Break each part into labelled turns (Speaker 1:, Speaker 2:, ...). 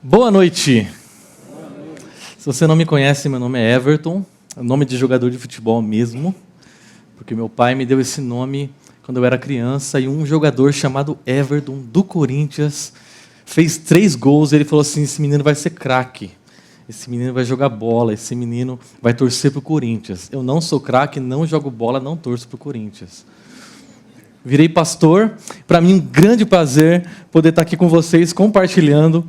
Speaker 1: Boa noite. Se você não me conhece, meu nome é Everton, é nome de jogador de futebol mesmo, porque meu pai me deu esse nome quando eu era criança, e um jogador chamado Everton, do Corinthians, fez 3 gols, e ele falou assim: esse menino vai ser craque, esse menino vai jogar bola, esse menino vai torcer para o Corinthians. Eu não sou craque, não jogo bola, não torço para o Corinthians. Virei pastor. Para mim, um grande prazer poder estar aqui com vocês, compartilhando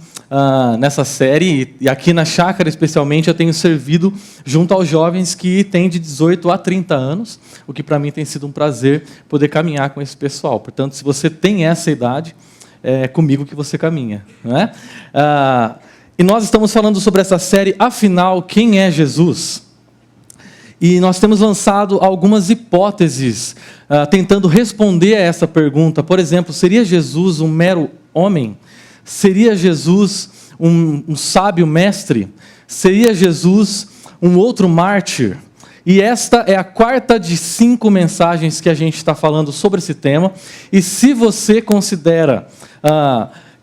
Speaker 1: nessa série. E aqui na chácara, especialmente, eu tenho servido junto aos jovens que têm de 18 a 30 anos, o que para mim tem sido um prazer poder caminhar com esse pessoal. Portanto, se você tem essa idade, é comigo que você caminha, não é? E nós estamos falando sobre essa série, afinal, quem é Jesus? E nós temos lançado algumas hipóteses tentando responder a essa pergunta. Por exemplo, seria Jesus um mero homem? Seria Jesus um sábio mestre? Seria Jesus um outro mártir? E esta é a 4ª de 5 mensagens que a gente está falando sobre esse tema. E se você considera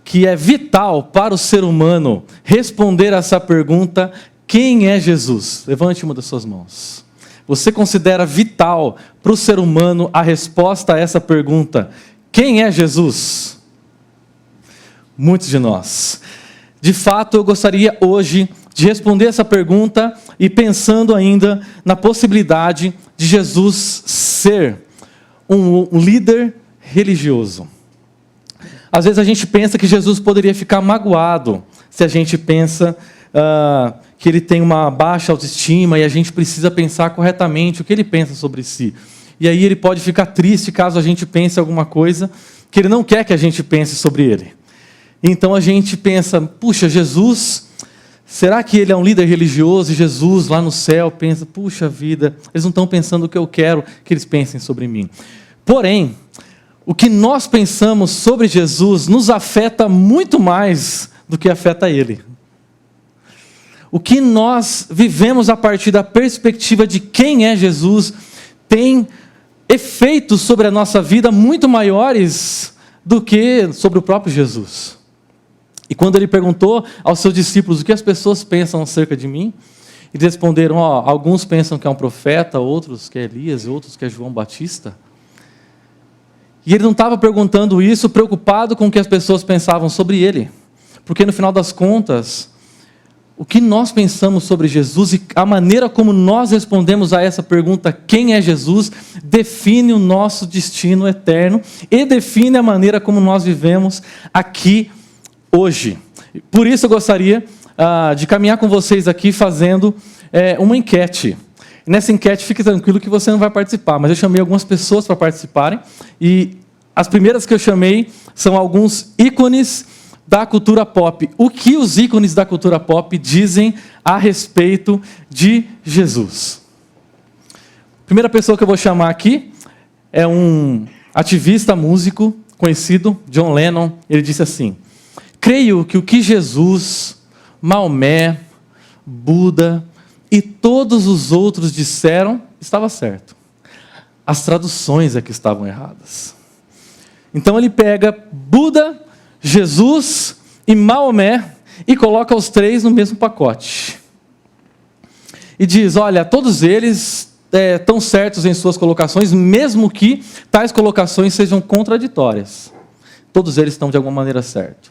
Speaker 1: que é vital para o ser humano responder a essa pergunta, quem é Jesus? Levante uma das suas mãos. Você considera vital para o ser humano a resposta a essa pergunta: quem é Jesus? Muitos de nós. De fato, eu gostaria hoje de responder essa pergunta e pensando ainda na possibilidade de Jesus ser um líder religioso. Às vezes a gente pensa que Jesus poderia ficar magoado se a gente pensa que ele tem uma baixa autoestima e a gente precisa pensar corretamente o que ele pensa sobre si. E aí ele pode ficar triste caso a gente pense alguma coisa que ele não quer que a gente pense sobre ele. Então a gente pensa: puxa, Jesus, será que ele é um líder religioso? E Jesus lá no céu pensa: puxa vida, eles não estão pensando o que eu quero que eles pensem sobre mim. Porém, o que nós pensamos sobre Jesus nos afeta muito mais do que afeta ele. O que nós vivemos a partir da perspectiva de quem é Jesus tem efeitos sobre a nossa vida muito maiores do que sobre o próprio Jesus. E quando ele perguntou aos seus discípulos o que as pessoas pensam acerca de mim, eles responderam: alguns pensam que é um profeta, outros que é Elias, outros que é João Batista. E ele não estava perguntando isso preocupado com o que as pessoas pensavam sobre ele, porque no final das contas, o que nós pensamos sobre Jesus e a maneira como nós respondemos a essa pergunta, quem é Jesus, define o nosso destino eterno e define a maneira como nós vivemos aqui hoje. Por isso eu gostaria de caminhar com vocês aqui fazendo uma enquete. Nessa enquete, fique tranquilo que você não vai participar, mas eu chamei algumas pessoas para participarem, e as primeiras que eu chamei são alguns ícones da cultura pop. O que os ícones da cultura pop dizem a respeito de Jesus? A primeira pessoa que eu vou chamar aqui é um ativista, músico conhecido, John Lennon. Ele disse assim: creio que o que Jesus, Maomé, Buda e todos os outros disseram estava certo. As traduções é que estavam erradas. Então ele pega Buda, Jesus e Maomé e coloca os 3 no mesmo pacote. E diz: olha, todos eles estão certos em suas colocações, mesmo que tais colocações sejam contraditórias. Todos eles estão de alguma maneira certos.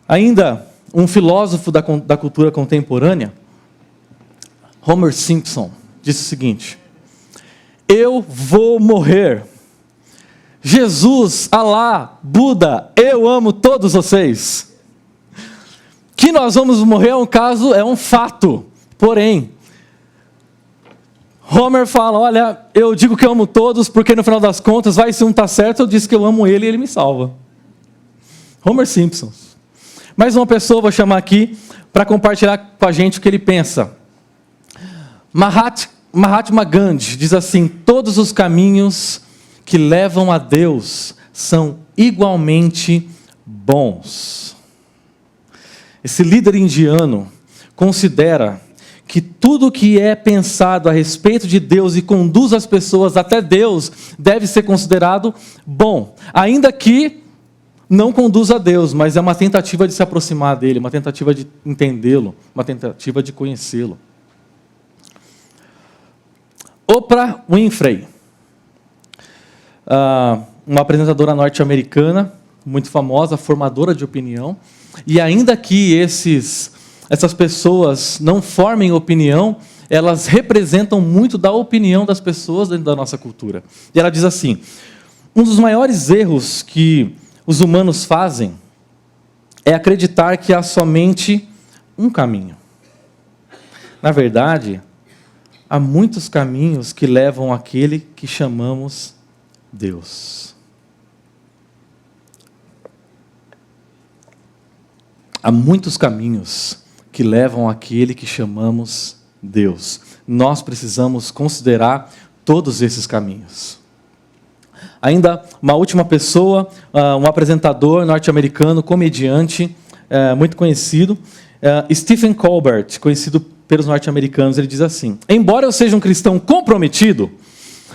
Speaker 1: Ainda um filósofo da cultura contemporânea, Homer Simpson, disse o seguinte: eu vou morrer. Jesus, Alá, Buda, eu amo todos vocês. Que nós vamos morrer é um fato. Porém, Homer fala: olha, eu digo que eu amo todos, porque no final das contas, se um está certo, eu disse que eu amo ele e ele me salva. Homer Simpson. Mais uma pessoa eu vou chamar aqui para compartilhar com a gente o que ele pensa. Mahatma Gandhi diz assim: todos os caminhos que levam a Deus são igualmente bons. Esse líder indiano considera que tudo que é pensado a respeito de Deus e conduz as pessoas até Deus deve ser considerado bom, ainda que não conduz a Deus, mas é uma tentativa de se aproximar dele, uma tentativa de entendê-lo, uma tentativa de conhecê-lo. Oprah Winfrey, uma apresentadora norte-americana, muito famosa, formadora de opinião, e ainda que essas pessoas não formem opinião, elas representam muito da opinião das pessoas dentro da nossa cultura. E ela diz assim: um dos maiores erros que os humanos fazem é acreditar que há somente um caminho. Na verdade, há muitos caminhos que levam àquele que chamamos Deus. Há muitos caminhos que levam àquele que chamamos Deus. Nós precisamos considerar todos esses caminhos. Ainda uma última pessoa, um apresentador norte-americano, comediante, muito conhecido, Stephen Colbert, conhecido pelos norte-americanos, ele diz assim: embora eu seja um cristão comprometido,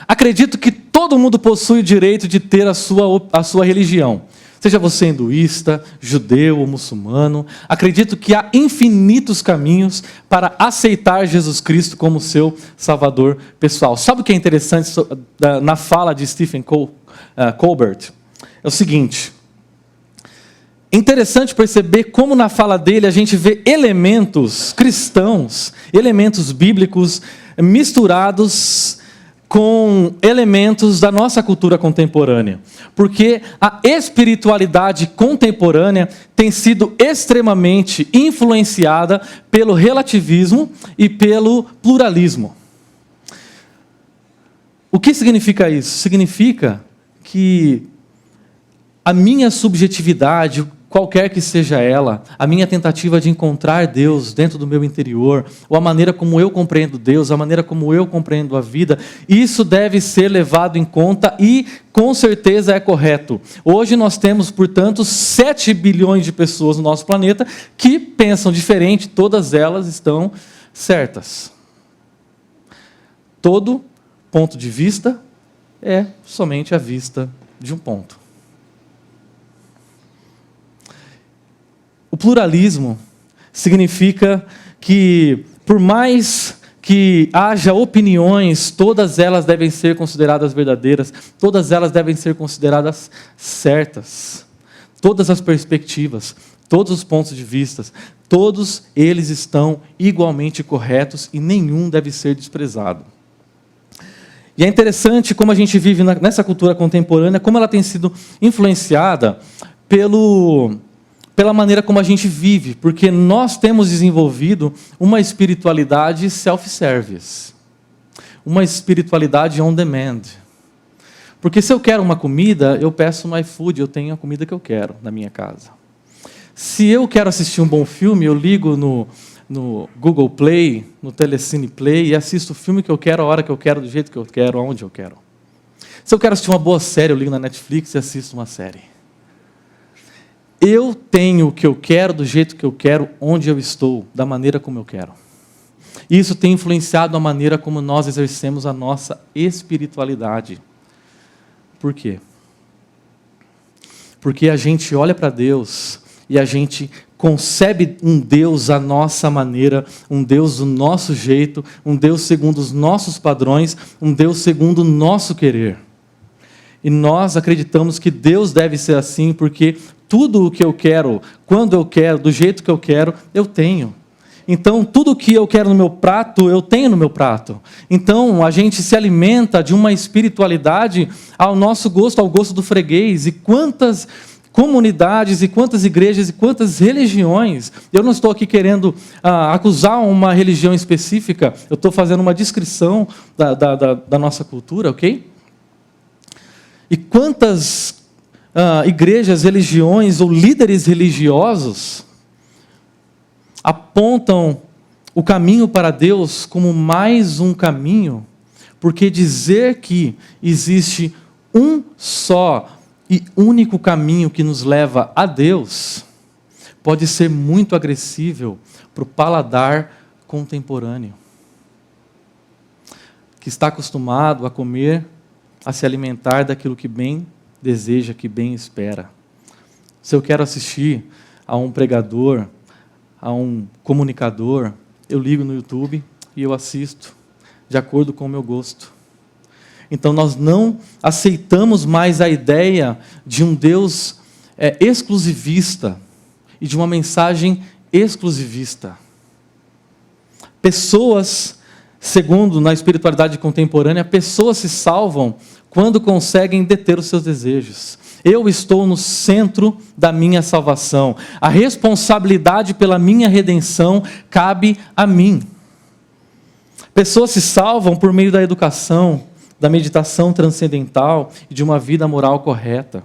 Speaker 1: acredito que todo mundo possui o direito de ter a sua religião. Seja você hinduísta, judeu ou muçulmano, acredito que há infinitos caminhos para aceitar Jesus Cristo como seu Salvador pessoal. Sabe o que é interessante na fala de Stephen Colbert? É o seguinte: interessante perceber como na fala dele a gente vê elementos cristãos, elementos bíblicos misturados com elementos da nossa cultura contemporânea. Porque a espiritualidade contemporânea tem sido extremamente influenciada pelo relativismo e pelo pluralismo. O que significa isso? Significa que a minha subjetividade, qualquer que seja ela, a minha tentativa de encontrar Deus dentro do meu interior, ou a maneira como eu compreendo Deus, a maneira como eu compreendo a vida, isso deve ser levado em conta e, com certeza, é correto. Hoje nós temos, portanto, 7 bilhões de pessoas no nosso planeta que pensam diferente, todas elas estão certas. Todo ponto de vista é somente a vista de um ponto. O pluralismo significa que, por mais que haja opiniões, todas elas devem ser consideradas verdadeiras, todas elas devem ser consideradas certas. Todas as perspectivas, todos os pontos de vista, todos eles estão igualmente corretos e nenhum deve ser desprezado. E é interessante como a gente vive nessa cultura contemporânea, como ela tem sido influenciada pela maneira como a gente vive, porque nós temos desenvolvido uma espiritualidade self-service, uma espiritualidade on demand. Porque se eu quero uma comida, eu peço no iFood, eu tenho a comida que eu quero na minha casa. Se eu quero assistir um bom filme, eu ligo no Google Play, no Telecine Play, e assisto o filme que eu quero, a hora que eu quero, do jeito que eu quero, aonde eu quero. Se eu quero assistir uma boa série, eu ligo na Netflix e assisto uma série. Eu tenho o que eu quero, do jeito que eu quero, onde eu estou, da maneira como eu quero. Isso tem influenciado a maneira como nós exercemos a nossa espiritualidade. Por quê? Porque a gente olha para Deus e a gente concebe um Deus à nossa maneira, um Deus do nosso jeito, um Deus segundo os nossos padrões, um Deus segundo o nosso querer. E nós acreditamos que Deus deve ser assim, porque tudo o que eu quero, quando eu quero, do jeito que eu quero, eu tenho. Então, tudo o que eu quero no meu prato, eu tenho no meu prato. Então, a gente se alimenta de uma espiritualidade ao nosso gosto, ao gosto do freguês. E quantas comunidades, e quantas igrejas, e quantas religiões. Eu não estou aqui querendo acusar uma religião específica, eu estou fazendo uma descrição da nossa cultura, ok? E quantas igrejas, religiões ou líderes religiosos apontam o caminho para Deus como mais um caminho, porque dizer que existe um só e único caminho que nos leva a Deus pode ser muito agressível para o paladar contemporâneo, que está acostumado a comer, a se alimentar daquilo que bem deseja, que bem espera. Se eu quero assistir a um pregador, a um comunicador, eu ligo no YouTube e eu assisto de acordo com o meu gosto. Então nós não aceitamos mais a ideia de um Deus exclusivista e de uma mensagem exclusivista. Pessoas, segundo na espiritualidade contemporânea, pessoas se salvam quando conseguem deter os seus desejos. Eu estou no centro da minha salvação. A responsabilidade pela minha redenção cabe a mim. Pessoas se salvam por meio da educação, da meditação transcendental e de uma vida moral correta.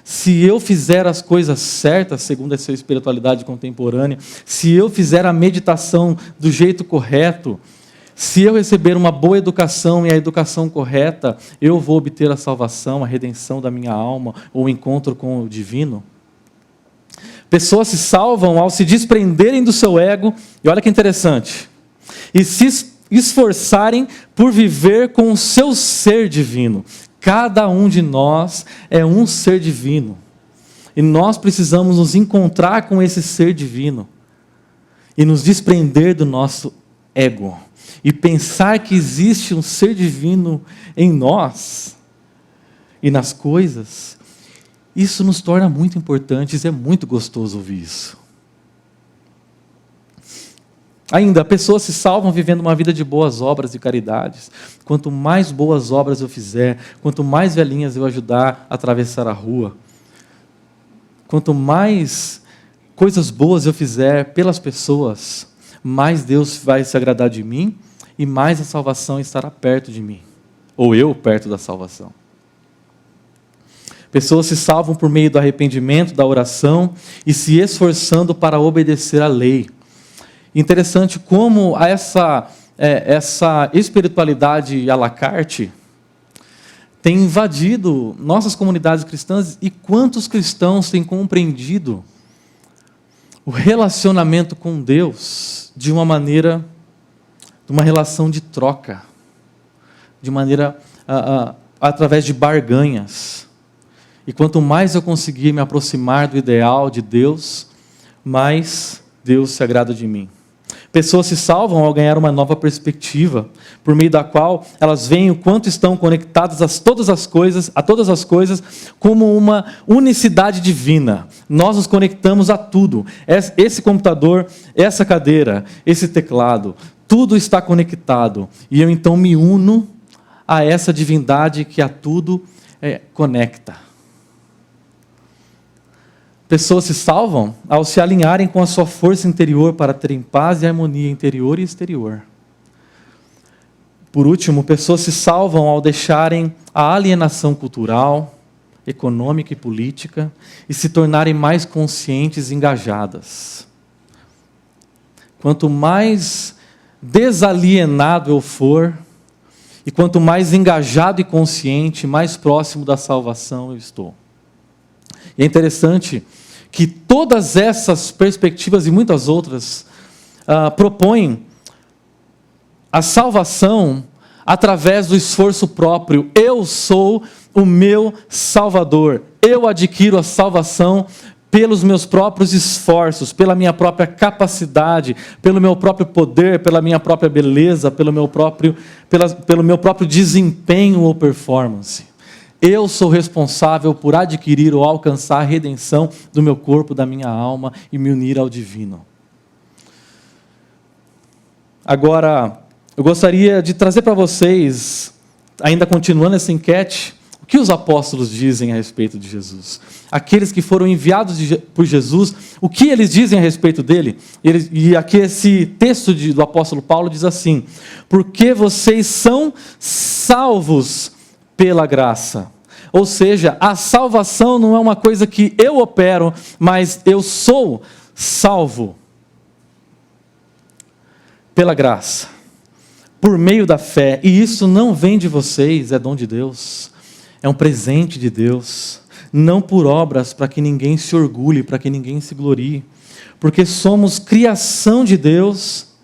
Speaker 1: Se eu fizer as coisas certas, segundo essa espiritualidade contemporânea, se eu fizer a meditação do jeito correto, se eu receber uma boa educação e a educação correta, eu vou obter a salvação, a redenção da minha alma, ou o encontro com o divino. Pessoas se salvam ao se desprenderem do seu ego, e olha que interessante, e se esforçarem por viver com o seu ser divino. Cada um de nós é um ser divino. E nós precisamos nos encontrar com esse ser divino e nos desprender do nosso ego. E pensar que existe um ser divino em nós e nas coisas, isso nos torna muito importantes, é muito gostoso ouvir isso. Ainda, pessoas se salvam vivendo uma vida de boas obras e caridades. Quanto mais boas obras eu fizer, quanto mais velhinhas eu ajudar a atravessar a rua, quanto mais coisas boas eu fizer pelas pessoas, mais Deus vai se agradar de mim e mais a salvação estará perto de mim, ou eu perto da salvação. Pessoas se salvam por meio do arrependimento, da oração e se esforçando para obedecer à lei. Interessante como essa espiritualidade à la carte tem invadido nossas comunidades cristãs e quantos cristãos têm compreendido o relacionamento com Deus de uma maneira, de uma relação de troca, de maneira através de barganhas. E quanto mais eu conseguir me aproximar do ideal de Deus, mais Deus se agrada de mim. Pessoas se salvam ao ganhar uma nova perspectiva, por meio da qual elas veem o quanto estão conectadas a todas as coisas como uma unicidade divina. Nós nos conectamos a tudo. Esse computador, essa cadeira, esse teclado, tudo está conectado. E eu então me uno a essa divindade que a tudo conecta. Pessoas se salvam ao se alinharem com a sua força interior para terem paz e harmonia interior e exterior. Por último, pessoas se salvam ao deixarem a alienação cultural, econômica e política e se tornarem mais conscientes e engajadas. Quanto mais desalienado eu for, e quanto mais engajado e consciente, mais próximo da salvação eu estou. E é interessante que todas essas perspectivas e muitas outras propõem a salvação através do esforço próprio. Eu sou o meu Salvador. Eu adquiro a salvação pelos meus próprios esforços, pela minha própria capacidade, pelo meu próprio poder, pela minha própria beleza, pelo meu próprio desempenho ou performance. Eu sou responsável por adquirir ou alcançar a redenção do meu corpo, da minha alma e me unir ao divino. Agora, eu gostaria de trazer para vocês, ainda continuando essa enquete, o que os apóstolos dizem a respeito de Jesus. Aqueles que foram enviados por Jesus, o que eles dizem a respeito dele? E aqui esse texto do apóstolo Paulo diz assim: porque vocês são salvos pela graça. Ou seja, a salvação não é uma coisa que eu opero, mas eu sou salvo pela graça, por meio da fé. E isso não vem de vocês, é dom de Deus, é um presente de Deus, não por obras para que ninguém se orgulhe, para que ninguém se glorie, porque somos criação de Deus,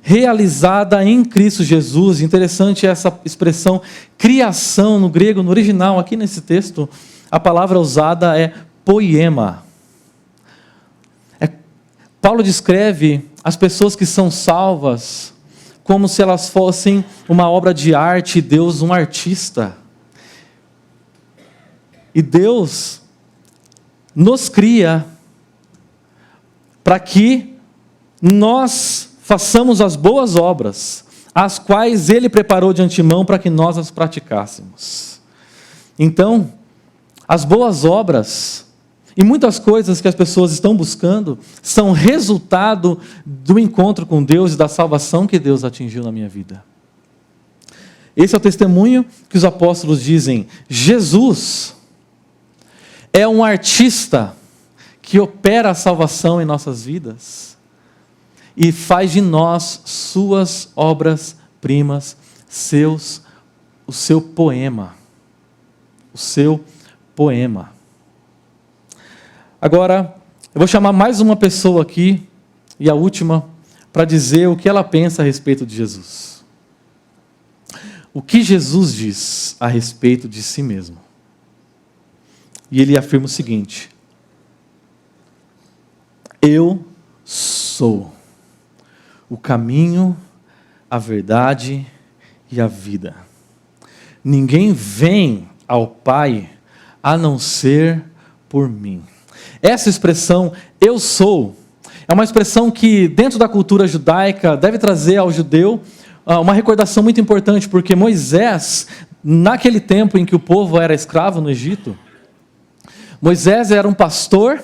Speaker 1: realizada em Cristo Jesus. Interessante essa expressão criação no grego, no original, aqui nesse texto, a palavra usada é poiema. Paulo descreve as pessoas que são salvas como se elas fossem uma obra de arte e Deus um artista. E Deus nos cria para que nós façamos as boas obras, as quais Ele preparou de antemão para que nós as praticássemos. Então, as boas obras e muitas coisas que as pessoas estão buscando são resultado do encontro com Deus e da salvação que Deus atingiu na minha vida. Esse é o testemunho que os apóstolos dizem. Jesus é um artista que opera a salvação em nossas vidas e faz de nós suas obras-primas, o seu poema. O seu poema. Agora, eu vou chamar mais uma pessoa aqui, e a última, para dizer o que ela pensa a respeito de Jesus. O que Jesus diz a respeito de si mesmo? E ele afirma o seguinte: eu sou o caminho, a verdade e a vida. Ninguém vem ao Pai a não ser por mim. Essa expressão, eu sou, é uma expressão que dentro da cultura judaica deve trazer ao judeu uma recordação muito importante, porque Moisés, naquele tempo em que o povo era escravo no Egito, Moisés era um pastor,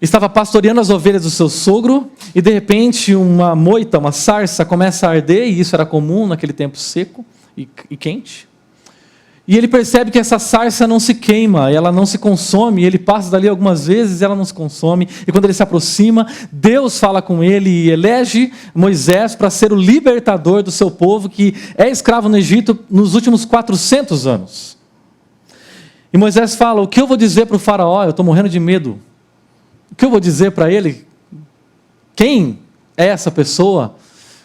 Speaker 1: estava pastoreando as ovelhas do seu sogro, e de repente uma moita, uma sarça começa a arder, e isso era comum naquele tempo seco e quente. E ele percebe que essa sarça não se queima, ela não se consome, ele passa dali algumas vezes e ela não se consome, e quando ele se aproxima, Deus fala com ele e elege Moisés para ser o libertador do seu povo, que é escravo no Egito nos últimos 400 anos. E Moisés fala: o que eu vou dizer para o faraó? Eu estou morrendo de medo. O que eu vou dizer para ele? Quem é essa pessoa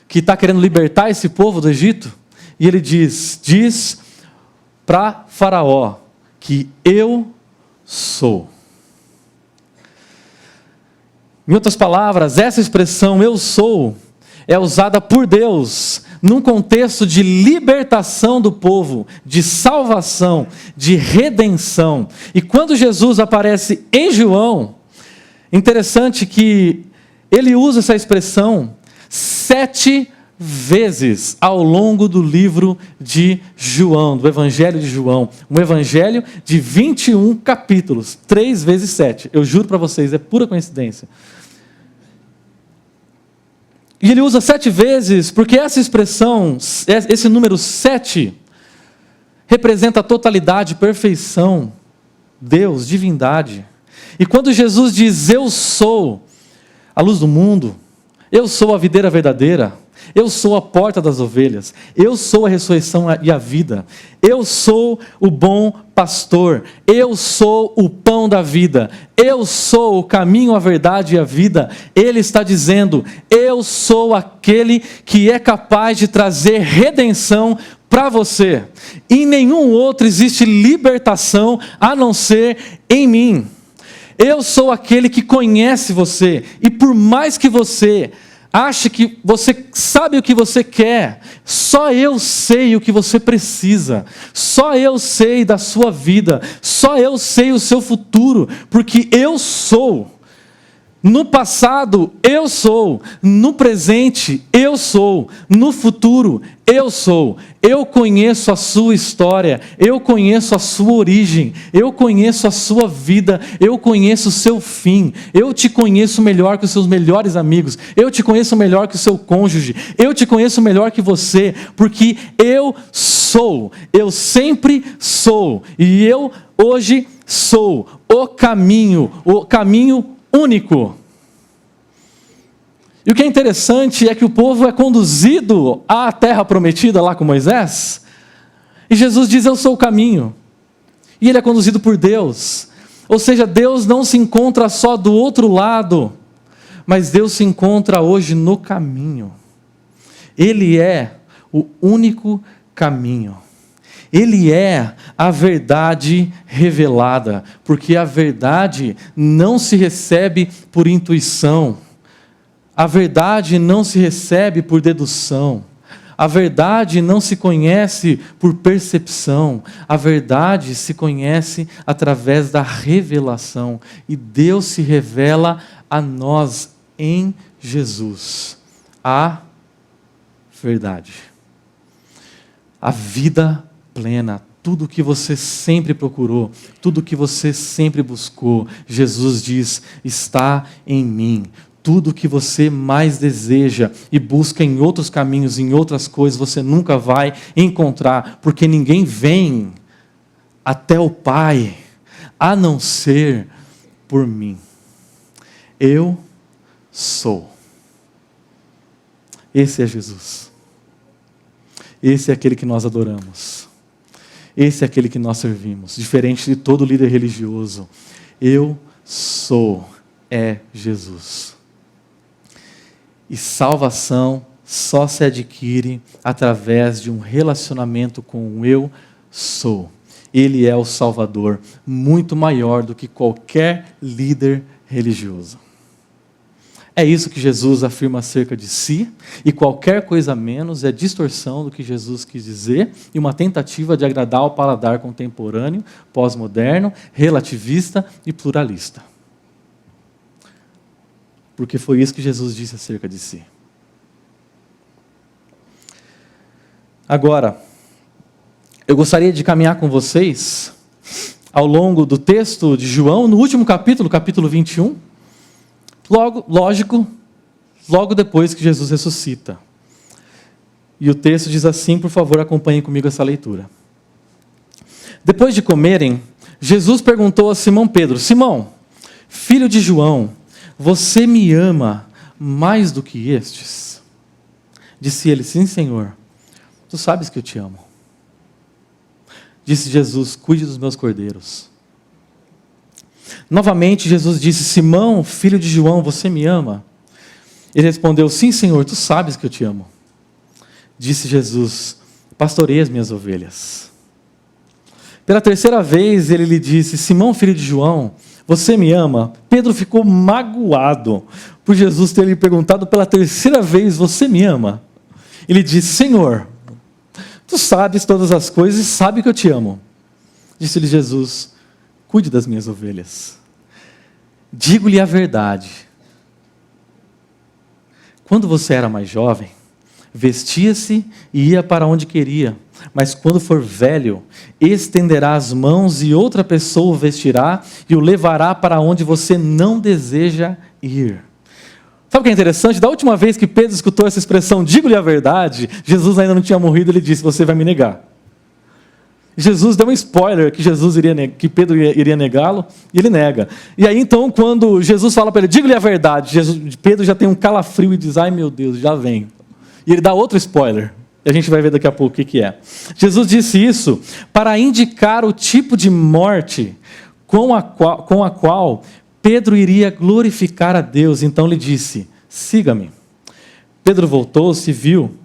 Speaker 1: que está querendo libertar esse povo do Egito? E ele diz para faraó que eu sou. Em outras palavras, essa expressão eu sou é usada por Deus num contexto de libertação do povo, de salvação, de redenção. E quando Jesus aparece em João, interessante que ele usa essa expressão 7 vezes ao longo do livro de João, do Evangelho de João. Um evangelho de 21 capítulos, 3 vezes 7. Eu juro para vocês, é pura coincidência. E ele usa 7 vezes porque essa expressão, esse número 7, representa a totalidade, perfeição, Deus, divindade. E quando Jesus diz eu sou a luz do mundo, eu sou a videira verdadeira, eu sou a porta das ovelhas, eu sou a ressurreição e a vida, eu sou o bom pastor, eu sou o pão da vida, eu sou o caminho, a verdade e a vida. Ele está dizendo, eu sou aquele que é capaz de trazer redenção para você. Em nenhum outro existe libertação a não ser em mim. Eu sou aquele que conhece você, e por mais que você ache que você sabe o que você quer, só eu sei o que você precisa, só eu sei da sua vida, só eu sei o seu futuro, porque eu sou. No passado, eu sou. No presente, eu sou. No futuro, eu sou. Eu conheço a sua história. Eu conheço a sua origem. Eu conheço a sua vida. Eu conheço o seu fim. Eu te conheço melhor que os seus melhores amigos. Eu te conheço melhor que o seu cônjuge. Eu te conheço melhor que você. Porque eu sou. Eu sempre sou. E eu hoje sou o caminho único. E o que é interessante é que o povo é conduzido à terra prometida lá com Moisés, e Jesus diz, eu sou o caminho, e ele é conduzido por Deus, ou seja, Deus não se encontra só do outro lado, mas Deus se encontra hoje no caminho. Ele é o único caminho. Ele é a verdade revelada, porque a verdade não se recebe por intuição, A verdade não se recebe por dedução. A verdade não se conhece por percepção. A verdade se conhece através da revelação. E Deus se revela a nós em Jesus. A verdade. A vida plena. Tudo que você sempre procurou, tudo que você sempre buscou, Jesus diz, está em mim. Tudo que você mais deseja e busca em outros caminhos, em outras coisas, você nunca vai encontrar, porque ninguém vem até o Pai, a não ser por mim. Eu sou. Esse é Jesus. Esse é aquele que nós adoramos. Esse é aquele que nós servimos, diferente de todo líder religioso. Eu sou, é Jesus. E salvação só se adquire através de um relacionamento com o eu sou. Ele é o Salvador, muito maior do que qualquer líder religioso. É isso que Jesus afirma acerca de si, e qualquer coisa menos é distorção do que Jesus quis dizer e uma tentativa de agradar ao paladar contemporâneo, pós-moderno, relativista e pluralista. Porque foi isso que Jesus disse acerca de si. Agora, eu gostaria de caminhar com vocês ao longo do texto de João, no último capítulo, capítulo 21, logo depois que Jesus ressuscita. E o texto diz assim, por favor, acompanhem comigo essa leitura. Depois de comerem, Jesus perguntou a Simão Pedro, Simão, filho de João, você me ama mais do que estes? Disse ele, sim, Senhor, tu sabes que eu te amo. Disse Jesus, cuide dos meus cordeiros. Novamente Jesus disse, Simão, filho de João, você me ama? Ele respondeu, sim, Senhor, tu sabes que eu te amo. Disse Jesus, pastorei as minhas ovelhas. Pela terceira vez ele lhe disse, Simão, filho de João, você me ama? Pedro ficou magoado por Jesus ter lhe perguntado pela terceira vez, você me ama? Ele disse, Senhor, tu sabes todas as coisas e sabe que eu te amo. Disse-lhe Jesus, cuide das minhas ovelhas. Digo-lhe a verdade. Quando você era mais jovem, vestia-se e ia para onde queria. Mas quando for velho, estenderá as mãos e outra pessoa o vestirá e o levará para onde você não deseja ir. Sabe o que é interessante? Da última vez que Pedro escutou essa expressão, digo-lhe a verdade, Jesus ainda não tinha morrido, ele disse, você vai me negar. Jesus deu um spoiler que Pedro iria negá-lo, e ele nega. E aí então, quando Jesus fala para ele, diga-lhe a verdade, Pedro já tem um calafrio e diz, ai meu Deus, já vem. E ele dá outro spoiler, e a gente vai ver daqui a pouco o que é. Jesus disse isso para indicar o tipo de morte com a qual Pedro iria glorificar a Deus. Então lhe disse, siga-me. Pedro voltou-se e viu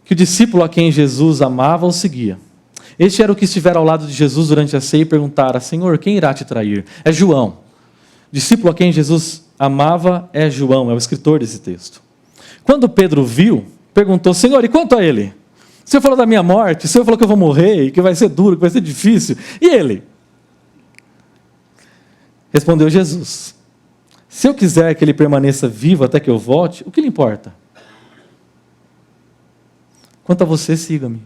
Speaker 1: que o discípulo a quem Jesus amava o seguia. Este era o que estivera ao lado de Jesus durante a ceia e perguntara, Senhor, quem irá te trair? É João. O discípulo a quem Jesus amava é João, é o escritor desse texto. Quando Pedro viu, perguntou, Senhor, e quanto a ele? O Senhor falou da minha morte, o Senhor falou que eu vou morrer, que vai ser duro, que vai ser difícil. E ele? Respondeu Jesus, se eu quiser que ele permaneça vivo até que eu volte, o que lhe importa? Quanto a você, siga-me.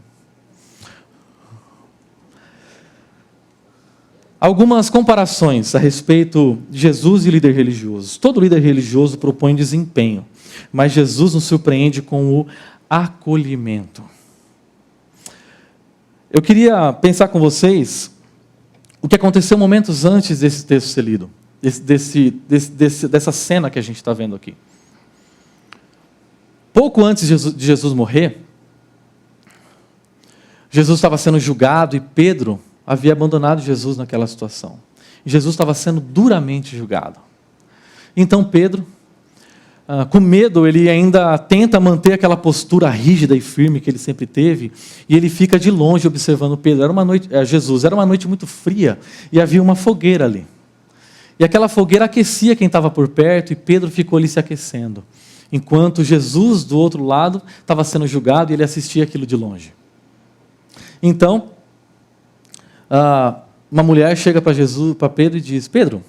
Speaker 1: Algumas comparações a respeito de Jesus e líder religioso. Todo líder religioso propõe desempenho, mas Jesus nos surpreende com o acolhimento. Eu queria pensar com vocês o que aconteceu momentos antes desse texto ser lido, dessa cena que a gente está vendo aqui. Pouco antes de Jesus morrer, Jesus estava sendo julgado e Pedro havia abandonado Jesus naquela situação. Jesus estava sendo duramente julgado. Então Pedro, com medo, ele ainda tenta manter aquela postura rígida e firme que ele sempre teve, e ele fica de longe observando Pedro. Jesus, era uma noite muito fria, e havia uma fogueira ali. E aquela fogueira aquecia quem estava por perto, e Pedro ficou ali se aquecendo. enquanto Jesus, do outro lado, estava sendo julgado e ele assistia aquilo de longe. Então, uma mulher chega para Pedro e diz: Pedro,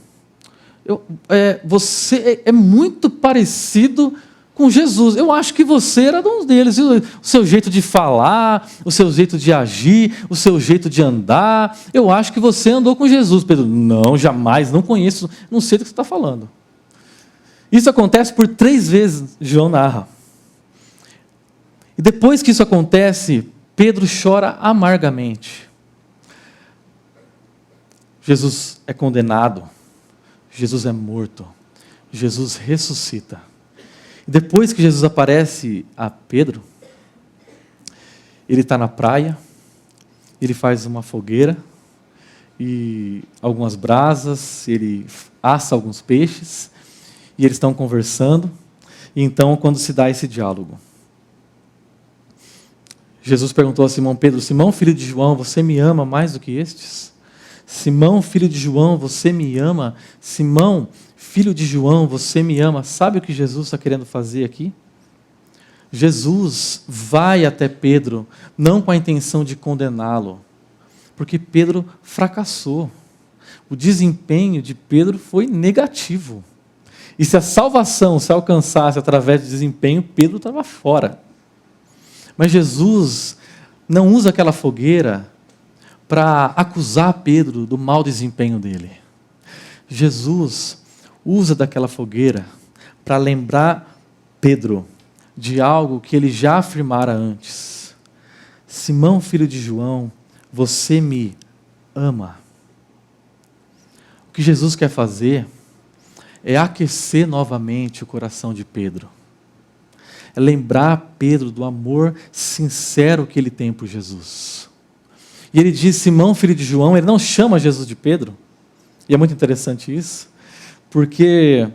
Speaker 1: você é muito parecido com Jesus. Eu acho que você era um deles. O seu jeito de falar, o seu jeito de agir, o seu jeito de andar. Eu acho que você andou com Jesus. Pedro: não, jamais, não conheço, não sei do que você está falando. Isso acontece por 3 vezes, João narra. E depois que isso acontece, Pedro chora amargamente. Jesus é condenado, Jesus é morto, Jesus ressuscita. E depois que Jesus aparece a Pedro, ele está na praia, ele faz uma fogueira e algumas brasas, ele assa alguns peixes e eles estão conversando. E então, quando se dá esse diálogo, Jesus perguntou a Simão Pedro: Simão, filho de João, você me ama mais do que estes? Simão, filho de João, você me ama? Simão, filho de João, você me ama? Sabe o que Jesus está querendo fazer aqui? Jesus vai até Pedro, não com a intenção de condená-lo, porque Pedro fracassou. O desempenho de Pedro foi negativo. E se a salvação se alcançasse através de desempenho, Pedro estava fora. Mas Jesus não usa aquela fogueira para acusar Pedro do mau desempenho dele. Jesus usa daquela fogueira para lembrar Pedro de algo que ele já afirmara antes: Simão, filho de João, você me ama. O que Jesus quer fazer é aquecer novamente o coração de Pedro. É lembrar Pedro do amor sincero que ele tem por Jesus. E ele diz Simão, filho de João, ele não chama Jesus de Pedro. E é muito interessante isso, porque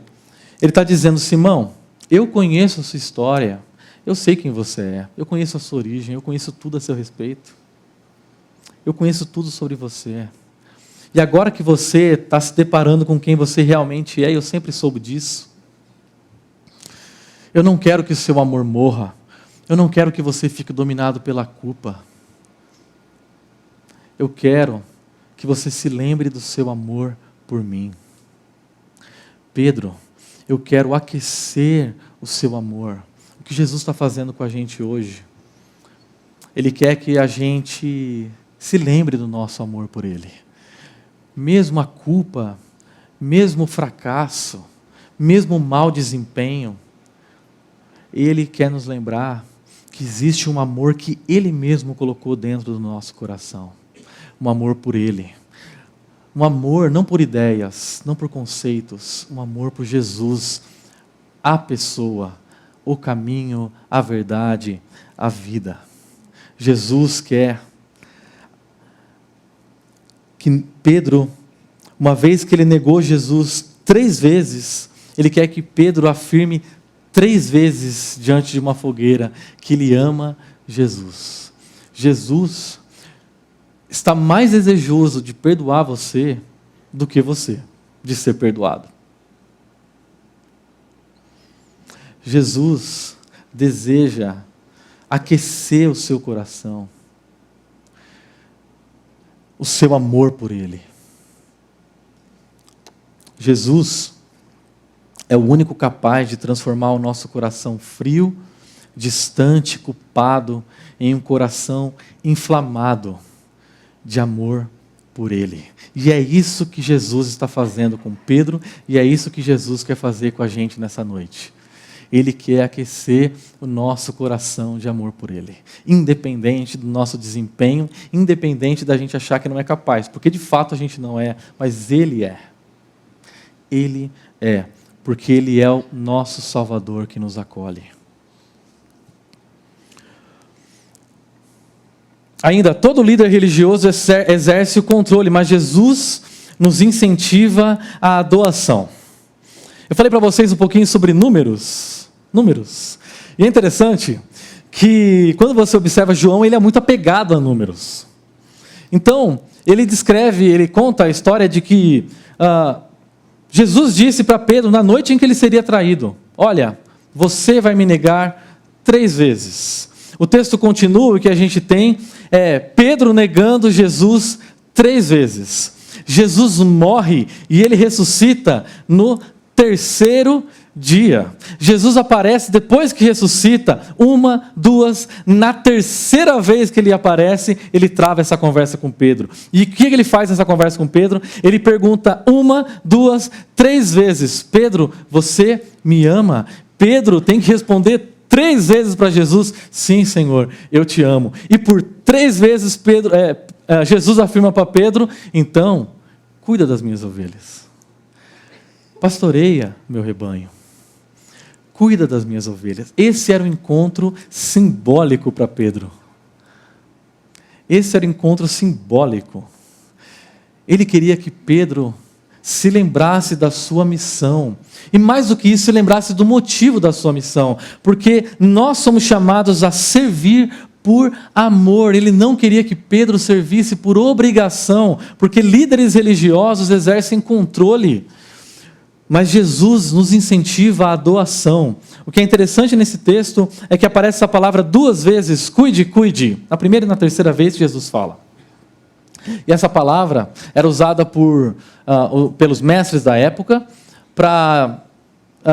Speaker 1: ele está dizendo: Simão, eu conheço a sua história, eu sei quem você é, eu conheço a sua origem, eu conheço tudo a seu respeito. Eu conheço tudo sobre você. E agora que você está se deparando com quem você realmente é, eu sempre soube disso. Eu não quero que o seu amor morra. Eu não quero que você fique dominado pela culpa. Eu quero que você se lembre do seu amor por mim. Pedro, eu quero aquecer o seu amor. O que Jesus está fazendo com a gente hoje? Ele quer que a gente se lembre do nosso amor por Ele. Mesmo a culpa, mesmo o fracasso, mesmo o mau desempenho, Ele quer nos lembrar que existe um amor que Ele mesmo colocou dentro do nosso coração. Um amor por Ele. Um amor não por ideias, não por conceitos, um amor por Jesus, a pessoa, o caminho, a verdade, a vida. Jesus quer que Pedro, uma vez que ele negou Jesus 3 vezes, ele quer que Pedro afirme 3 vezes diante de uma fogueira que ele ama Jesus. Jesus está mais desejoso de perdoar você do que você de ser perdoado. Jesus deseja aquecer o seu coração, o seu amor por Ele. Jesus é o único capaz de transformar o nosso coração frio, distante, culpado, em um coração inflamado de amor por Ele. E é isso que Jesus está fazendo com Pedro, e é isso que Jesus quer fazer com a gente nessa noite. Ele quer aquecer o nosso coração de amor por Ele, independente do nosso desempenho, independente da gente achar que não é capaz, porque de fato a gente não é, mas Ele é. Ele é, porque Ele é o nosso Salvador que nos acolhe. Ainda, todo líder religioso exerce o controle, mas Jesus nos incentiva à doação. Eu falei para vocês um pouquinho sobre números. E é interessante que, quando você observa João, ele é muito apegado a números. Então, ele conta a história de que Jesus disse para Pedro, na noite em que ele seria traído: olha, você vai me negar 3 vezes. O texto continua, o que a gente tem é Pedro negando Jesus 3 vezes. Jesus morre e ele ressuscita no 3º dia. Jesus aparece depois que ressuscita, 1, 2, na 3ª vez que ele aparece, ele trava essa conversa com Pedro. E o que ele faz nessa conversa com Pedro? Ele pergunta 1, 2, 3 vezes: Pedro, você me ama? Pedro tem que responder 3 vezes para Jesus: sim, Senhor, eu te amo. E por 3 vezes Jesus afirma para Pedro: então, cuida das minhas ovelhas. Pastoreia meu rebanho. Cuida das minhas ovelhas. Esse era o encontro simbólico para Pedro. Esse era o encontro simbólico. Ele queria que Pedro se lembrasse da sua missão. E mais do que isso, se lembrasse do motivo da sua missão. Porque nós somos chamados a servir por amor. Ele não queria que Pedro servisse por obrigação, porque líderes religiosos exercem controle. Mas Jesus nos incentiva à doação. O que é interessante nesse texto é que aparece essa palavra 2 vezes: cuide, cuide. Na 1ª e na 3ª vez Jesus fala. E essa palavra era usada pelos mestres da época para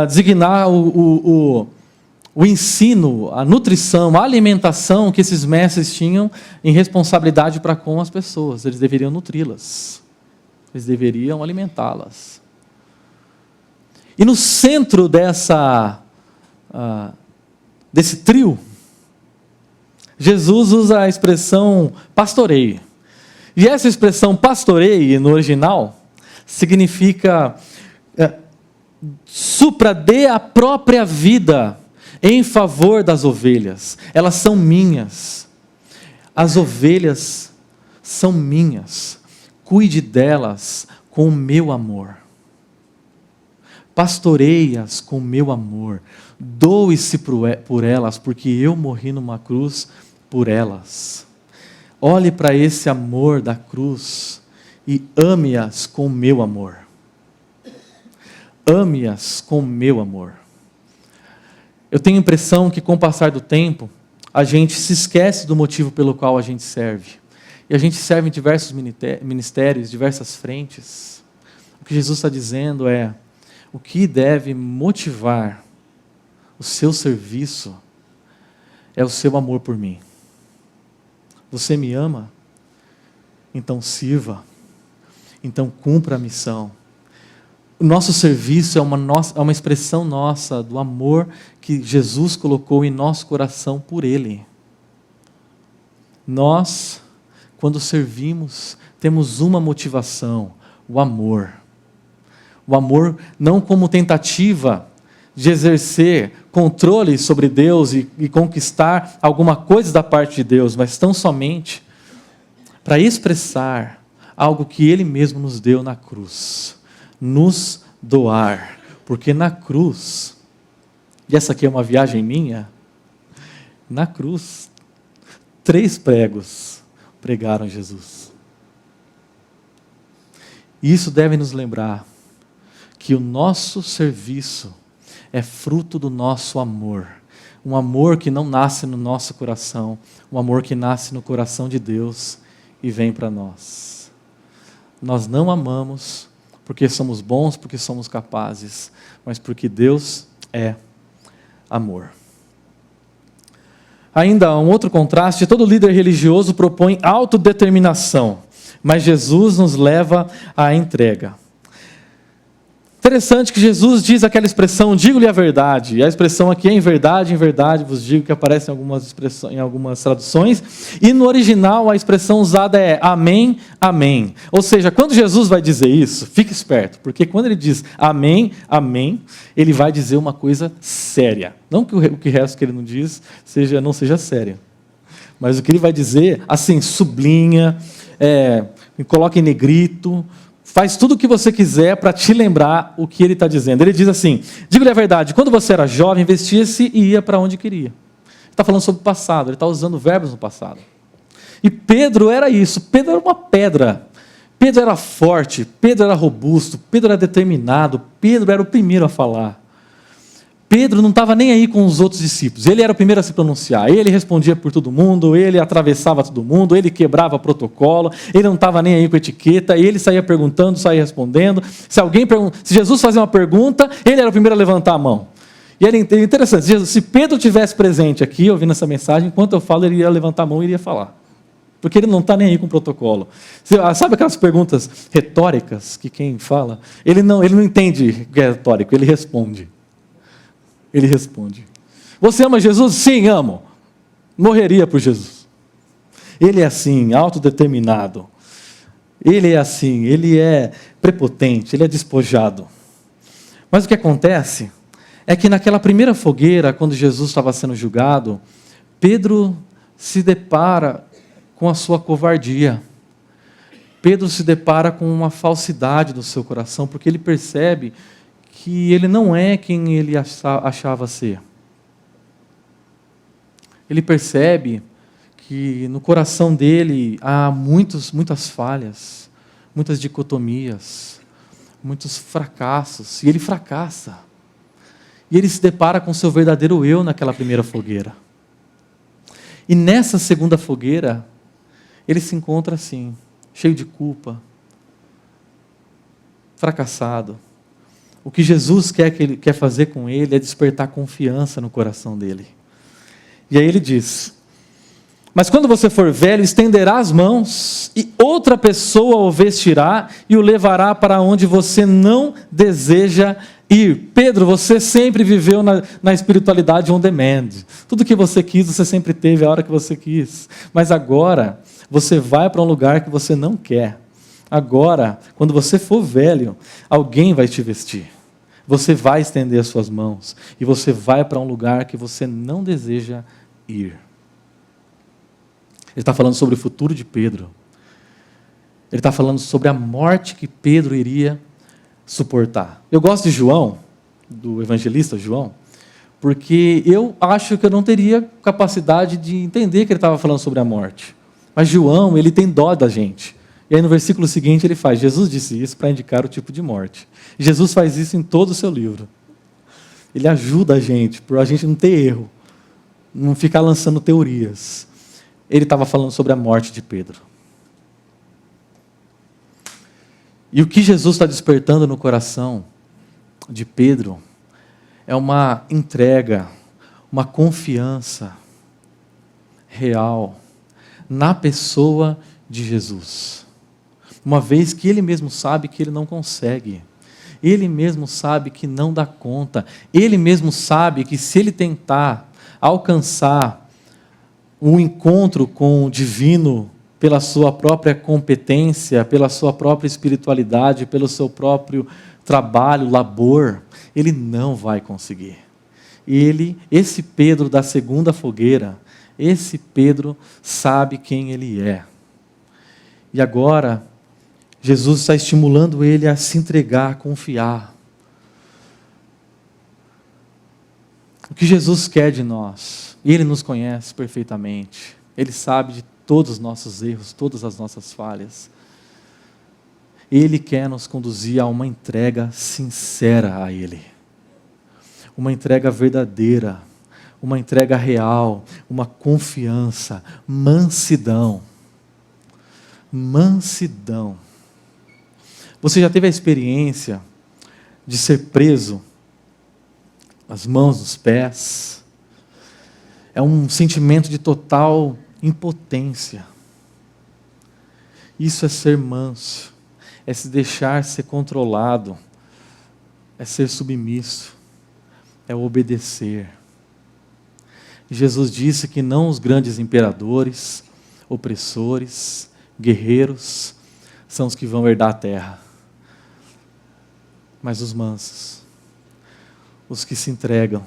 Speaker 1: designar o ensino, a nutrição, a alimentação que esses mestres tinham em responsabilidade para com as pessoas. Eles deveriam nutri-las. Eles deveriam alimentá-las. E no centro desse trio, Jesus usa a expressão pastoreie. E essa expressão pastoreie, no original, significa dê a própria vida em favor das ovelhas. Elas são minhas. As ovelhas são minhas. Cuide delas com o meu amor. Pastoreie-as com o meu amor. Doe-se por elas, porque eu morri numa cruz por elas. Olhe para esse amor da cruz e ame-as com o meu amor. Ame-as com o meu amor. Eu tenho a impressão que com o passar do tempo, a gente se esquece do motivo pelo qual a gente serve. E a gente serve em diversos ministérios, diversas frentes. O que Jesus está dizendo é: o que deve motivar o seu serviço é o seu amor por mim. Você me ama? Então sirva. Então cumpra a missão. O nosso serviço é uma expressão nossa do amor que Jesus colocou em nosso coração por Ele. Nós, quando servimos, temos uma motivação: o amor. O amor não como tentativa de exercer controle sobre Deus e conquistar alguma coisa da parte de Deus, mas tão somente para expressar algo que Ele mesmo nos deu na cruz. Nos doar. Porque na cruz, e essa aqui é uma viagem minha, na cruz, 3 pregos pregaram Jesus. E isso deve nos lembrar que o nosso serviço é fruto do nosso amor. Um amor que não nasce no nosso coração, um amor que nasce no coração de Deus e vem para nós. Nós não amamos porque somos bons, porque somos capazes, mas porque Deus é amor. Ainda um outro contraste: todo líder religioso propõe autodeterminação, mas Jesus nos leva à entrega. Interessante que Jesus diz aquela expressão: digo-lhe a verdade. E a expressão aqui é em verdade vos digo, que aparece em algumas traduções. E no original a expressão usada é amém, amém. Ou seja, quando Jesus vai dizer isso, fique esperto, porque quando ele diz amém, amém, ele vai dizer uma coisa séria. Não que o resto que ele não diz não seja sério. Mas o que ele vai dizer, assim, sublinha, coloca em negrito, faz tudo o que você quiser para te lembrar o que ele está dizendo. Ele diz assim: diga-lhe a verdade, quando você era jovem, vestia-se e ia para onde queria. Ele está falando sobre o passado, ele está usando verbos no passado. E Pedro era isso, Pedro era uma pedra. Pedro era forte, Pedro era robusto, Pedro era determinado, Pedro era o primeiro a falar. Pedro não estava nem aí com os outros discípulos. Ele era o primeiro a se pronunciar. Ele respondia por todo mundo, ele atravessava todo mundo, ele quebrava protocolo, ele não estava nem aí com etiqueta, ele saía perguntando, saía respondendo. Se Jesus fazia uma pergunta, ele era o primeiro a levantar a mão. E era interessante, se Pedro tivesse presente aqui, ouvindo essa mensagem, enquanto eu falo, ele ia levantar a mão e iria falar. Porque ele não está nem aí com o protocolo. Sabe aquelas perguntas retóricas que quem fala? Ele não entende o que é retórico, ele responde. Ele responde. Você ama Jesus? Sim, amo. Morreria por Jesus. Ele é assim, autodeterminado. Ele é assim, ele é prepotente, ele é despojado. Mas o que acontece é que naquela primeira fogueira, quando Jesus estava sendo julgado, Pedro se depara com a sua covardia. Pedro se depara com uma falsidade no seu coração, porque ele percebe que ele não é quem ele achava ser. Ele percebe que no coração dele há muitas falhas, muitas dicotomias, muitos fracassos, e ele fracassa. E ele se depara com o seu verdadeiro eu naquela primeira fogueira. E nessa segunda fogueira, ele se encontra assim, cheio de culpa, fracassado. O que Jesus quer fazer com ele é despertar confiança no coração dele. E aí ele diz: mas quando você for velho, estenderá as mãos, e outra pessoa o vestirá e o levará para onde você não deseja ir. Pedro, você sempre viveu na espiritualidade on demand. Tudo que você quis, você sempre teve a hora que você quis. Mas agora, você vai para um lugar que você não quer. Agora, quando você for velho, alguém vai te vestir. Você vai estender as suas mãos. E você vai para um lugar que você não deseja ir. Ele está falando sobre o futuro de Pedro. Ele está falando sobre a morte que Pedro iria suportar. Eu gosto de João, do evangelista João, porque eu acho que eu não teria capacidade de entender que ele estava falando sobre a morte. Mas João, ele tem dó da gente. E aí no versículo seguinte ele faz: Jesus disse isso para indicar o tipo de morte. Jesus faz isso em todo o seu livro. Ele ajuda a gente, por a gente não ter erro, não ficar lançando teorias. Ele estava falando sobre a morte de Pedro. E o que Jesus está despertando no coração de Pedro é uma entrega, uma confiança real na pessoa de Jesus. Uma vez que ele mesmo sabe que ele não consegue, ele mesmo sabe que não dá conta, ele mesmo sabe que se ele tentar alcançar um encontro com o divino pela sua própria competência, pela sua própria espiritualidade, pelo seu próprio trabalho, labor, ele não vai conseguir. Esse Pedro da segunda fogueira, esse Pedro sabe quem ele é. E agora, Jesus está estimulando ele a se entregar, a confiar. O que Jesus quer de nós, e Ele nos conhece perfeitamente, Ele sabe de todos os nossos erros, todas as nossas falhas. Ele quer nos conduzir a uma entrega sincera a Ele. Uma entrega verdadeira, uma entrega real, uma confiança, mansidão. Mansidão. Você já teve a experiência de ser preso, as mãos, os pés? É um sentimento de total impotência. Isso é ser manso, é se deixar ser controlado, é ser submisso, é obedecer. Jesus disse que não os grandes imperadores, opressores, guerreiros são os que vão herdar a terra, mas os mansos, os que se entregam,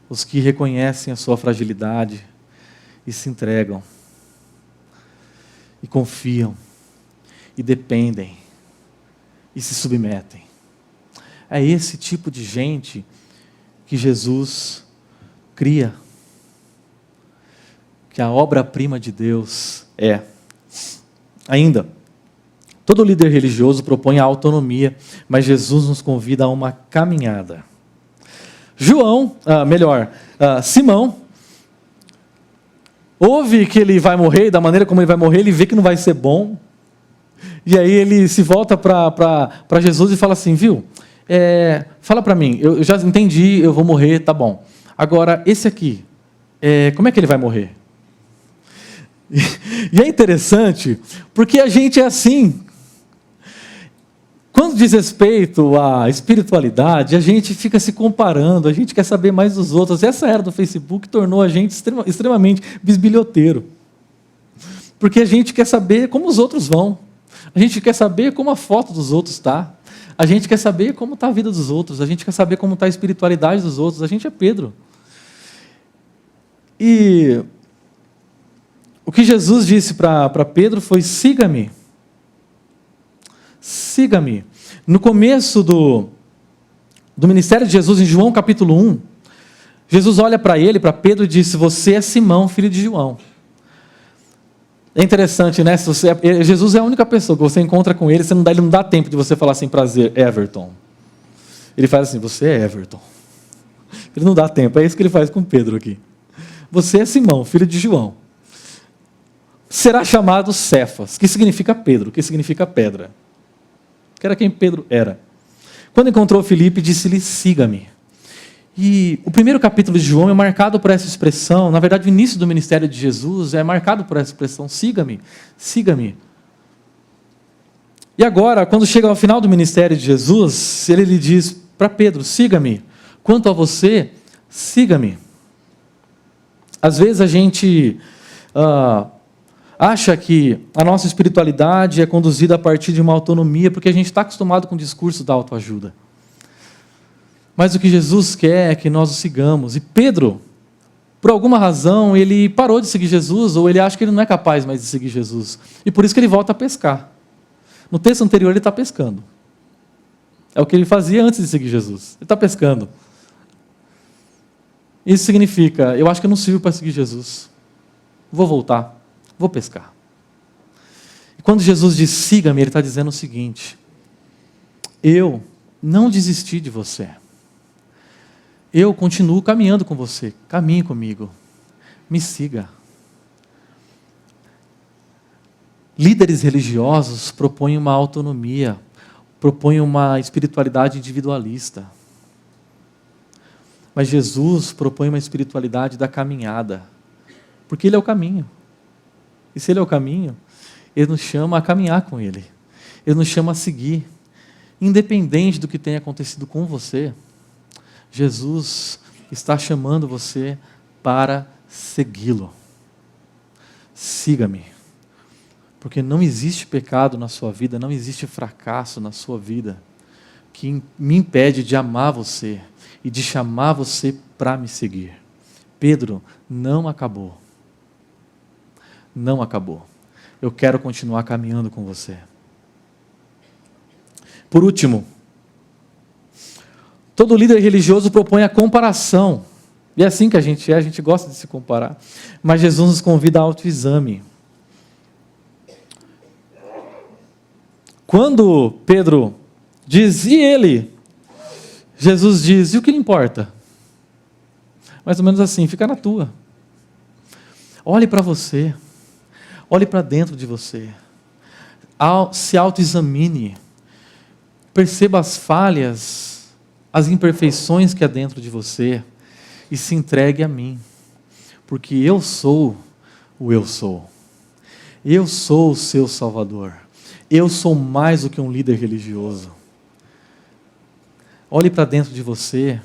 Speaker 1: os que reconhecem a sua fragilidade e se entregam, e confiam, e dependem, e se submetem. É esse tipo de gente que Jesus cria, que a obra-prima de Deus é. Ainda, todo líder religioso propõe a autonomia, mas Jesus nos convida a uma caminhada. Simão, ouve que ele vai morrer, e da maneira como ele vai morrer, ele vê que não vai ser bom. E aí ele se volta para Jesus e fala assim, viu, fala para mim, eu já entendi, eu vou morrer, tá bom. Agora, esse aqui, como é que ele vai morrer? E é interessante, porque a gente é assim. Quando diz respeito à espiritualidade, a gente fica se comparando, a gente quer saber mais dos outros. Essa era do Facebook tornou a gente extremamente bisbilhoteiro. Porque a gente quer saber como os outros vão. A gente quer saber como a foto dos outros está. A gente quer saber como está a vida dos outros. A gente quer saber como está a espiritualidade dos outros. A gente é Pedro. E o que Jesus disse para Pedro foi, siga-me. Siga-me. No começo do ministério de Jesus, em João capítulo 1, Jesus olha para ele, para Pedro, e disse, você é Simão, filho de João. É interessante, né? Jesus é a única pessoa que você encontra com ele, ele não dá tempo de você falar assim, prazer, Everton. Ele faz assim, você é Everton. Ele não dá tempo, é isso que ele faz com Pedro aqui. Você é Simão, filho de João. Será chamado Cefas, que significa Pedro, que significa pedra. Que era quem Pedro era. Quando encontrou Filipe, disse-lhe, siga-me. E o primeiro capítulo de João é marcado por essa expressão, na verdade o início do ministério de Jesus é marcado por essa expressão, siga-me, siga-me. E agora, quando chega ao final do ministério de Jesus, ele lhe diz para Pedro, siga-me. Quanto a você, siga-me. Às vezes a gente acha que a nossa espiritualidade é conduzida a partir de uma autonomia, porque a gente está acostumado com o discurso da autoajuda. Mas o que Jesus quer é que nós o sigamos. E Pedro, por alguma razão, ele parou de seguir Jesus, ou ele acha que ele não é capaz mais de seguir Jesus. E por isso que ele volta a pescar. No texto anterior ele está pescando. É o que ele fazia antes de seguir Jesus. Ele está pescando. Isso significa, eu acho que eu não sirvo para seguir Jesus. Vou voltar. Vou pescar. E quando Jesus diz, siga-me, ele está dizendo o seguinte, eu não desisti de você. Eu continuo caminhando com você. Caminhe comigo. Me siga. Líderes religiosos propõem uma autonomia, propõem uma espiritualidade individualista. Mas Jesus propõe uma espiritualidade da caminhada, porque Ele é o caminho. E se Ele é o caminho, Ele nos chama a caminhar com Ele. Ele nos chama a seguir, independente do que tenha acontecido com você. Jesus está chamando você para segui-lo. Siga-me. Porque não existe pecado na sua vida, não existe fracasso na sua vida que me impede de amar você e de chamar você para me seguir. Pedro, não acabou. Não acabou. Eu quero continuar caminhando com você. Por último, todo líder religioso propõe a comparação. E é assim que a gente gosta de se comparar. Mas Jesus nos convida ao autoexame. Quando Pedro diz, e ele? Jesus diz, e o que lhe importa? Mais ou menos assim, fica na tua. Olhe para você. Olhe para dentro de você. Se autoexamine. Perceba as falhas, as imperfeições que há dentro de você e se entregue a mim. Porque eu sou o eu sou. Eu sou o seu Salvador. Eu sou mais do que um líder religioso. Olhe para dentro de você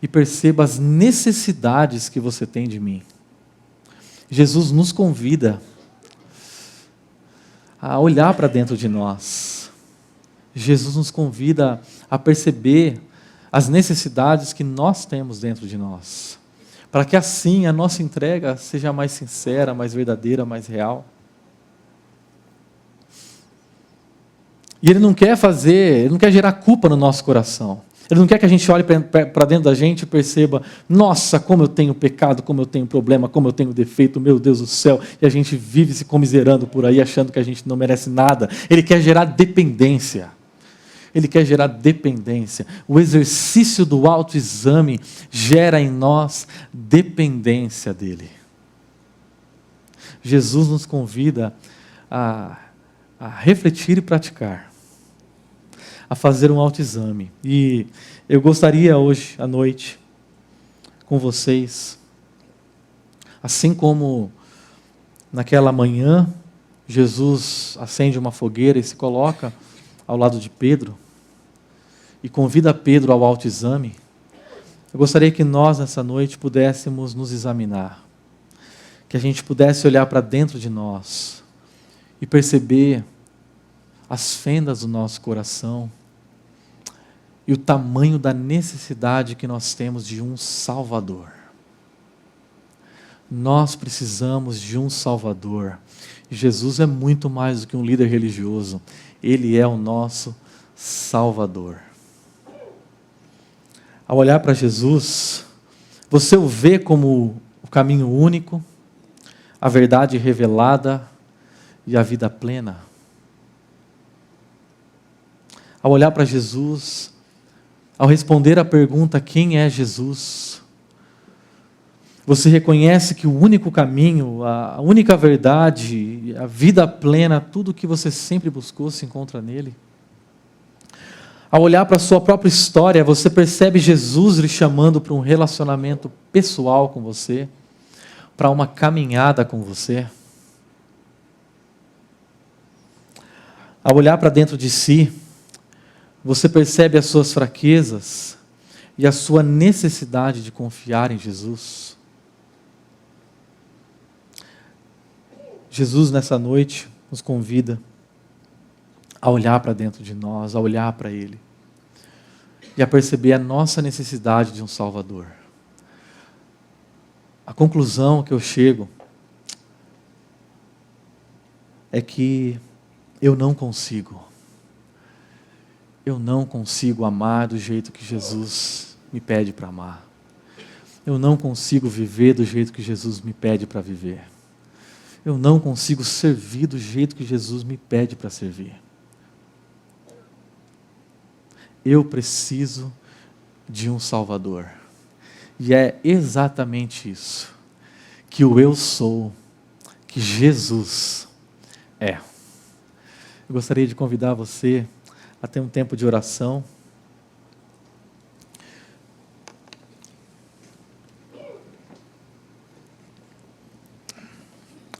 Speaker 1: e perceba as necessidades que você tem de mim. Jesus nos convida a olhar para dentro de nós. Jesus nos convida a perceber as necessidades que nós temos dentro de nós, para que assim a nossa entrega seja mais sincera, mais verdadeira, mais real. E Ele não quer gerar culpa no nosso coração. Ele não quer que a gente olhe para dentro da gente e perceba, nossa, como eu tenho pecado, como eu tenho problema, como eu tenho defeito, meu Deus do céu, e a gente vive se comiserando por aí, achando que a gente não merece nada. Ele quer gerar dependência. Ele quer gerar dependência. O exercício do autoexame gera em nós dependência dele. Jesus nos convida a refletir e praticar, a fazer um autoexame. E eu gostaria hoje à noite, com vocês, assim como naquela manhã, Jesus acende uma fogueira e se coloca ao lado de Pedro e convida Pedro ao autoexame. Eu gostaria que nós, nessa noite, pudéssemos nos examinar, que a gente pudesse olhar para dentro de nós e perceber as fendas do nosso coração e o tamanho da necessidade que nós temos de um Salvador. Nós precisamos de um Salvador. Jesus é muito mais do que um líder religioso. Ele é o nosso Salvador. Ao olhar para Jesus, você o vê como o caminho único, a verdade revelada e a vida plena. Ao olhar para Jesus, ao responder à pergunta quem é Jesus, você reconhece que o único caminho, a única verdade, a vida plena, tudo o que você sempre buscou se encontra nele. Ao olhar para a sua própria história, você percebe Jesus lhe chamando para um relacionamento pessoal com você, para uma caminhada com você. Ao olhar para dentro de si, você percebe as suas fraquezas e a sua necessidade de confiar em Jesus. Jesus, nessa noite, nos convida a olhar para dentro de nós, a olhar para Ele e a perceber a nossa necessidade de um Salvador. A conclusão que eu chego é que eu não consigo amar do jeito que Jesus me pede para amar. Eu não consigo viver do jeito que Jesus me pede para viver. Eu não consigo servir do jeito que Jesus me pede para servir. Eu preciso de um Salvador. E é exatamente isso que o eu sou, que Jesus é. Eu gostaria de convidar você a ter um tempo de oração.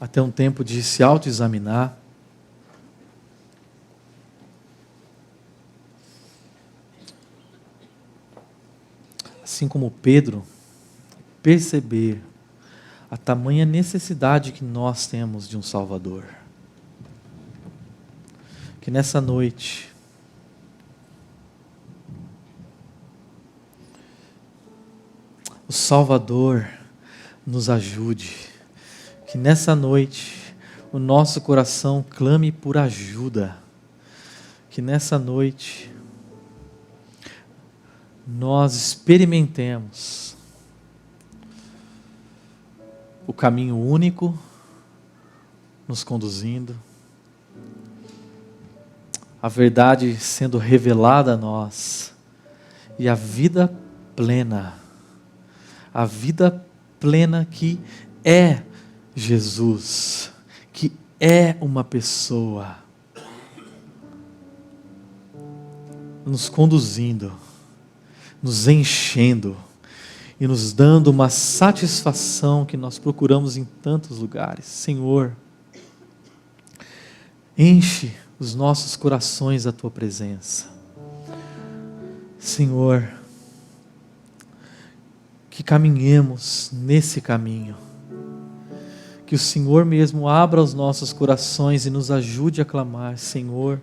Speaker 1: A ter um tempo de se autoexaminar. Assim como Pedro, perceber a tamanha necessidade que nós temos de um Salvador. Que nessa noite, o Salvador nos ajude. Que nessa noite o nosso coração clame por ajuda. Que nessa noite nós experimentemos o caminho único nos conduzindo, a verdade sendo revelada a nós e a vida plena que é Jesus, que é uma pessoa, nos conduzindo, nos enchendo e nos dando uma satisfação que nós procuramos em tantos lugares. Senhor, enche os nossos corações da Tua presença. Senhor, que caminhemos nesse caminho. Que o Senhor mesmo abra os nossos corações e nos ajude a clamar: Senhor,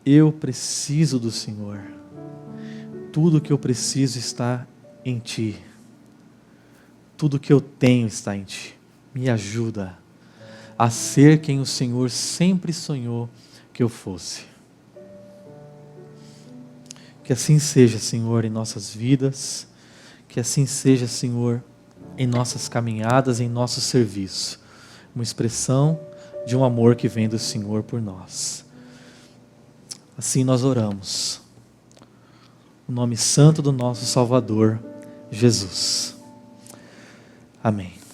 Speaker 1: eu preciso do Senhor. Tudo que eu preciso está em Ti. Tudo que eu tenho está em Ti. Me ajuda a ser quem o Senhor sempre sonhou que eu fosse. Que assim seja, Senhor, em nossas vidas. Que assim seja, Senhor, em nossas caminhadas, em nosso serviço. Uma expressão de um amor que vem do Senhor por nós.
Speaker 2: Assim nós oramos. O nome santo do nosso Salvador, Jesus. Amém.